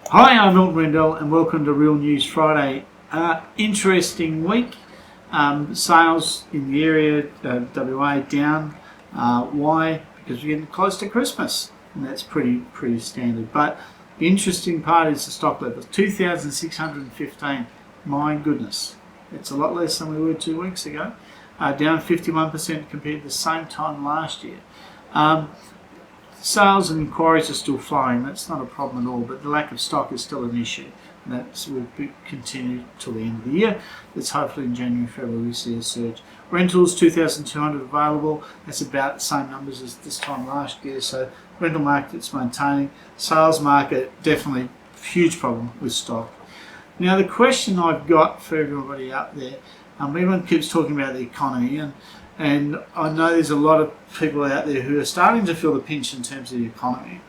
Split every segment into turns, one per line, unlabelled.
Hi, I'm Milton Rendell and welcome to Real News Friday. Interesting week. Sales in the area, WA down. Why? Because we're getting close to Christmas, and that's pretty standard. But the interesting part is the stock levels, 2,615. My goodness, it's a lot less than we were 2 weeks ago. Down 51% compared to the same time last year. Sales and inquiries are still flowing, that's not a problem at all, but the lack of stock is still an issue. And that will continue till the end of the year. That's hopefully in January, February we see a surge. Rentals, 2,200 available. That's about the same numbers as this time last year. So rental market's maintaining. Sales market, definitely huge problem with stock. Now the question I've got for everybody out there, everyone keeps talking about the economy, and I know there's a lot of people out there who are starting to feel the pinch in terms of the economy.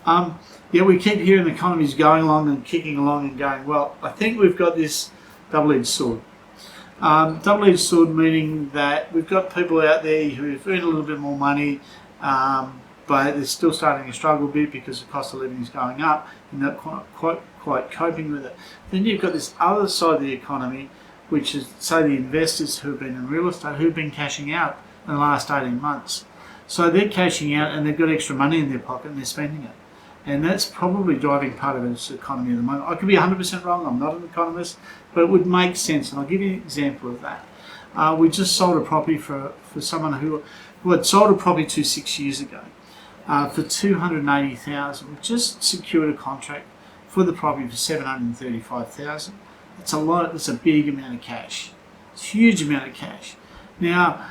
Yeah, we keep hearing the economy's going along and kicking along and going well. I think we've got this double-edged sword. Double-edged sword meaning that we've got people out there who've earned a little bit more money, but they're still starting to struggle a bit because the cost of living is going up and they're not quite coping with it. Then you've got this other side of the economy, which is, say, the investors who have been in real estate, who've been cashing out in the last 18 months. So they're cashing out and they've got extra money in their pocket and they're spending it. And that's probably driving part of this economy at the moment. I could be 100% wrong, I'm not an economist, but it would make sense, and I'll give you an example of that. We just sold a property for someone who had sold a property 6 years ago for $280,000. We just secured a contract for the property for $735,000. It's a lot. It's a big amount of cash. It's a huge amount of cash. Now,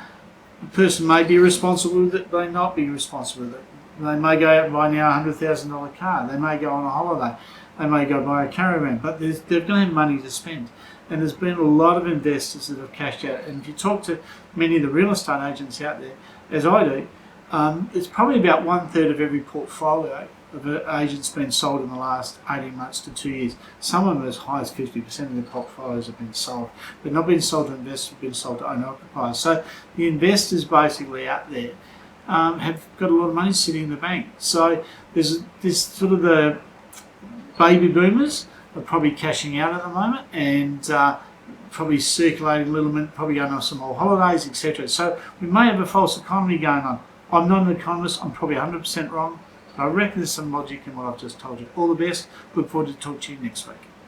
the person may be responsible with it, they may not be responsible with it. They may go out and buy now a $100,000 car. They may go on a holiday. They may go buy a caravan. But they're going to have money to spend. And there's been a lot of investors that have cashed out. And if you talk to many of the real estate agents out there, as I do, it's probably about 1/3 of every portfolio of agents been sold in the last 18 months to 2 years. Some of them as high as 50% of their portfolios have been sold, but not been sold to investors, been sold to owner-occupiers. So the investors basically out there have got a lot of money sitting in the bank. So there's this sort of the baby boomers are probably cashing out at the moment and probably circulating a little bit, probably going on some more holidays, etc. So we may have a false economy going on. I'm not an economist, I'm probably 100% wrong. I reckon there's some logic in what I've just told you. All the best. Look forward to talking to you next week.